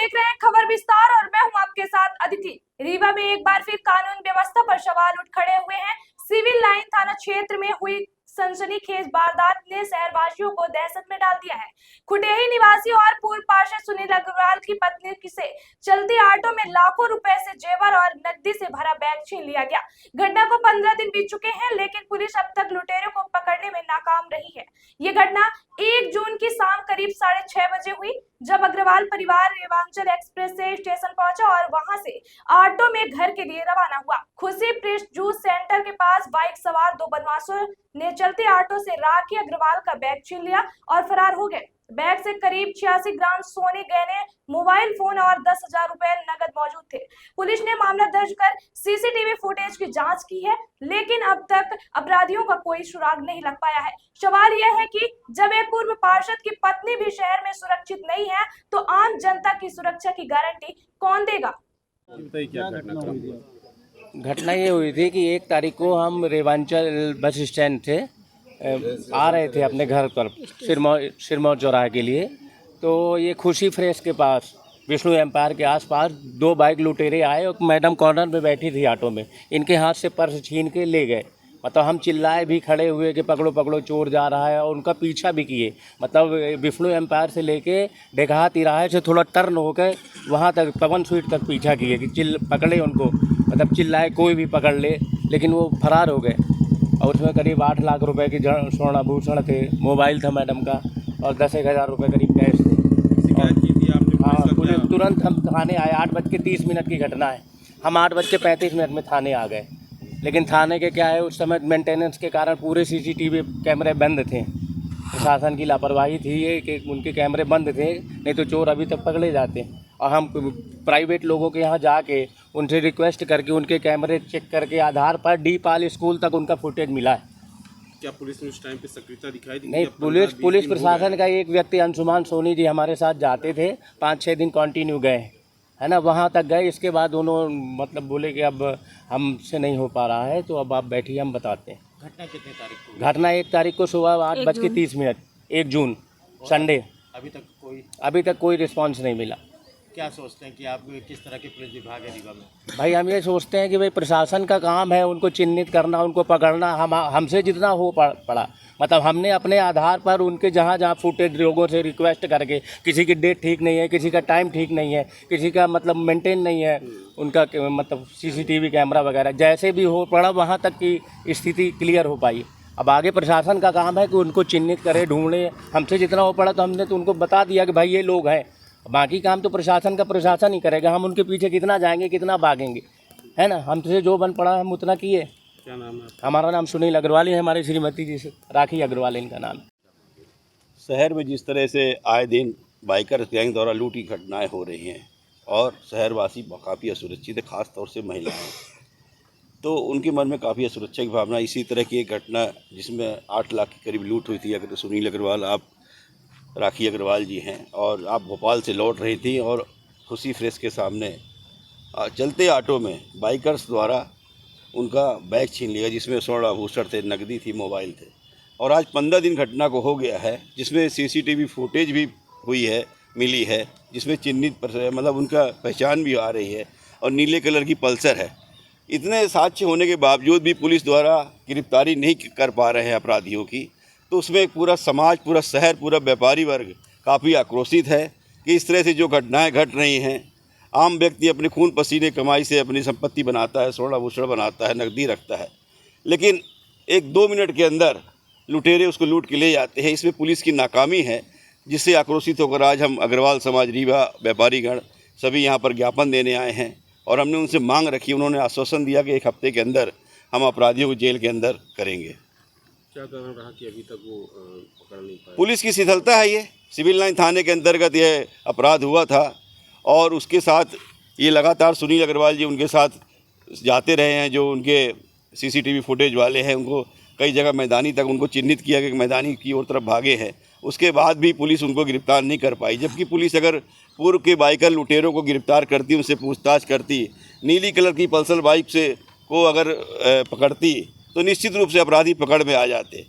देख रहे हैं खबर विस्तार और मैं हूं आपके साथ अदिति। रीवा में एक बार फिर कानून व्यवस्था पर सवाल उठ खड़े हुए हैं। सिविल लाइन थाना क्षेत्र में हुई सनसनीखेज वारदात ने शहरवासियों को दहशत में डाल दिया है। खुटेही निवासी और पूर्व पार्षद सुनील अग्रवाल की पत्नी से चलती ऑटो में लाखों रुपए से जेवर और नकदी से भरा बैग छीन लिया गया। घटना को 15 दिन बीत चुके हैं, लेकिन पुलिस अब तक लुटेरों को पकड़ने में नाकाम रही है। ये घटना 1 जून की शाम करीब 6:30 बजे हुई, जब अग्रवाल परिवार रेवांचल एक्सप्रेस से स्टेशन पहुंचा और वहां से ऑटो में घर के लिए रवाना हुआ। खुशी प्रेस जूस सेंटर के पास बाइक सवार 2 बदमाशों ने चलते ऑटो से राखी अग्रवाल का बैग छीन लिया और फरार हो गए। बैग से करीब 86 ग्राम सोने, गहने, मोबाइल फोन और 10,000 रुपए नगद मौजूद थे। पुलिस ने मामला दर्ज कर सीसीटीवी फुटेज की जांच की है, लेकिन अब तक अपराधियों का कोई सुराग नहीं लग पाया है। सवाल यह है कि जब एक पूर्व पार्षद की पत्नी भी शहर में सुरक्षित नहीं है, तो आम जनता की सुरक्षा की गारंटी कौन देगा? घटना ये हुई थी कि 1 तारीख को हम रेवांचल बस स्टैंड थे, आ रहे थे अपने घर पर सिरमौर चौराहे के लिए। तो ये खुशी फ्रेश के पास विष्णु एम्पायर के आसपास 2 बाइक लुटेरे आए और मैडम कॉर्नर में बैठी थी ऑटो में, इनके हाथ से पर्स छीन के ले गए। मतलब हम चिल्लाए भी, खड़े हुए कि पकड़ो पकड़ो चोर जा रहा है, और उनका पीछा भी किए। मतलब विष्णु एम्पायर से लेके ढेकहा तिराहे से थोड़ा टर्न होकर वहाँ तक पवन स्वीट तक पीछा किए कि पकड़े उनको। मतलब चिल्लाए कोई भी पकड़ ले, लेकिन वो फरार हो गए। और उसमें करीब 8 लाख रुपए की स्वर्ण आभूषण थे, मोबाइल था मैडम का, और 10,000 रुपये करीब कैश थे। हाँ, पुलिस तुरंत हम थाने आए। 8:30 की घटना है। हम 8:35 में थाने आ गए, लेकिन थाने के क्या है, उस समय मेंटेनेंस के कारण पूरे सीसीटीवी कैमरे बंद थे। प्रशासन की लापरवाही थी ये कि उनके कैमरे बंद थे, नहीं तो चोर अभी तक पकड़े जाते। और हम प्राइवेट लोगों के यहाँ जाके उनसे रिक्वेस्ट करके उनके कैमरे चेक करके आधार पर डीपाल स्कूल तक उनका फुटेज मिला है। क्या पुलिस ने उस टाइम पे सक्रियता दिखाई दी? नहीं, पुलिस प्रशासन का एक व्यक्ति अंशुमान सोनी जी हमारे साथ जाते थे, 5-6 दिन कंटिन्यू गए, है ना, वहाँ तक गए। इसके बाद उन्होंने मतलब बोले कि अब हमसे नहीं हो पा रहा है, तो अब आप बैठिए, हम बताते हैं। घटना कितने तारीख को? घटना 1 तारीख को सुबह 8:30, 1 जून संडे। अभी तक कोई रिस्पांस नहीं मिला। क्या सोचते हैं कि आप किस तरह के पुलिस विभाग है रीवा में? भाई हम ये सोचते हैं कि भाई प्रशासन का काम है उनको चिन्हित करना, उनको पकड़ना। हमसे जितना हो पड़ा, मतलब हमने अपने आधार पर उनके जहाँ जहाँ फुटेज लोगों से रिक्वेस्ट करके, किसी की डेट ठीक नहीं है, किसी का टाइम ठीक नहीं है, किसी का मतलब मेंटेन नहीं है उनका मतलब सीसीटीवी कैमरा वगैरह, जैसे भी हो पड़ा वहाँ तक की स्थिति क्लियर हो पाई। अब आगे प्रशासन का काम है कि उनको चिन्हित करे, ढूंढे। हमसे जितना हो पड़ा तो हमने तो उनको बता दिया कि भाई ये लोग हैं। बाकी काम तो प्रशासन ही करेगा। हम उनके पीछे कितना जाएंगे, कितना भागेंगे, है ना। हमसे जो बन पड़ा हम उतना किए। क्या नाम है? हमारा नाम सुनील अग्रवाल है, हमारी श्रीमती जी से राखी अग्रवाल इनका नाम। शहर में जिस तरह से आए दिन बाइकर गैंग द्वारा लूट की घटनाएं हो रही हैं और शहरवासी काफ़ी असुरक्षित है, ख़ास तौर से महिलाएं, तो उनके मन में काफ़ी असुरक्षा की भावना। इसी तरह की एक घटना जिसमें 8 लाख के करीब लूट हुई थी। अगर सुनील अग्रवाल, आप राखी अग्रवाल जी हैं, और आप भोपाल से लौट रही थी और खुशी फ्रेश के सामने चलते ऑटो में बाइकर्स द्वारा उनका बैग छीन लिया, जिसमें स्वर्ण आभूषण थे, नकदी थी, मोबाइल थे। और आज 15 दिन घटना को हो गया है, जिसमें सीसीटीवी फुटेज भी हुई है, मिली है, जिसमें चिन्हित मतलब उनका पहचान भी आ रही है, और नीले कलर की पल्सर है। इतने साक्ष्य होने के बावजूद भी पुलिस द्वारा गिरफ्तारी नहीं कर पा रहे हैं अपराधियों की, तो उसमें पूरा समाज, पूरा शहर, पूरा व्यापारी वर्ग काफ़ी आक्रोशित है कि इस तरह से जो घटनाएं घट रही हैं। आम व्यक्ति अपने खून पसीने कमाई से अपनी संपत्ति बनाता है, स्वर्ण आभूषण बनाता है, नकदी रखता है, लेकिन 1-2 मिनट के अंदर लुटेरे उसको लूट के ले जाते हैं। इसमें पुलिस की नाकामी है, जिससे आक्रोशित होकर आज हम अग्रवाल समाज, रीवा व्यापारीगण सभी यहाँ पर ज्ञापन देने आए हैं। और हमने उनसे मांग रखी, उन्होंने आश्वासन दिया कि 1 हफ्ते के अंदर हम अपराधियों को जेल के अंदर करेंगे। क्या कारण रहा कि अभी तक वो पकड़ नहीं पाए? पुलिस की शिथिलता है। ये सिविल लाइन थाने के अंतर्गत यह अपराध हुआ था, और उसके साथ ये लगातार सुनील अग्रवाल जी उनके साथ जाते रहे हैं। जो उनके सीसीटीवी फुटेज वाले हैं, उनको कई जगह मैदानी तक उनको चिन्हित किया कि मैदानी की ओर तरफ भागे हैं। उसके बाद भी पुलिस उनको गिरफ्तार नहीं कर पाई, जबकि पुलिस अगर पूर्व के बाइकर लुटेरों को गिरफ्तार करती, उनसे पूछताछ करती, नीली कलर की पल्सर बाइक से को अगर पकड़ती, तो निश्चित रूप से अपराधी पकड़ में आ जाते।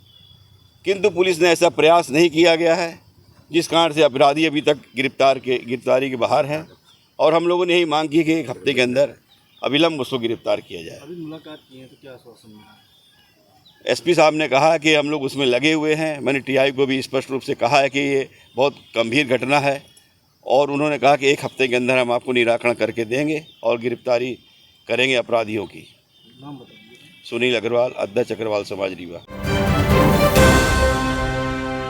किंतु पुलिस ने ऐसा प्रयास नहीं किया गया है, जिस कारण से अपराधी अभी तक गिरफ्तारी के बाहर है। और हम लोगों ने यही मांग की कि एक हफ्ते के अंदर अविलंब उसको गिरफ्तार किया जाए। अभी मुलाकात की है तो क्या आश्वासन मिला? एसपी साहब ने कहा कि हम लोग उसमें लगे हुए हैं। मैंने टीआई को भी स्पष्ट रूप से कहा है कि ये बहुत गंभीर घटना है और उन्होंने कहा कि एक हफ्ते के अंदर हम आपको निराकरण करके देंगे और गिरफ्तारी करेंगे अपराधियों की। नाम बताइए। सुनील अग्रवाल, अध्यक्ष अग्रवाल समाज रीवा।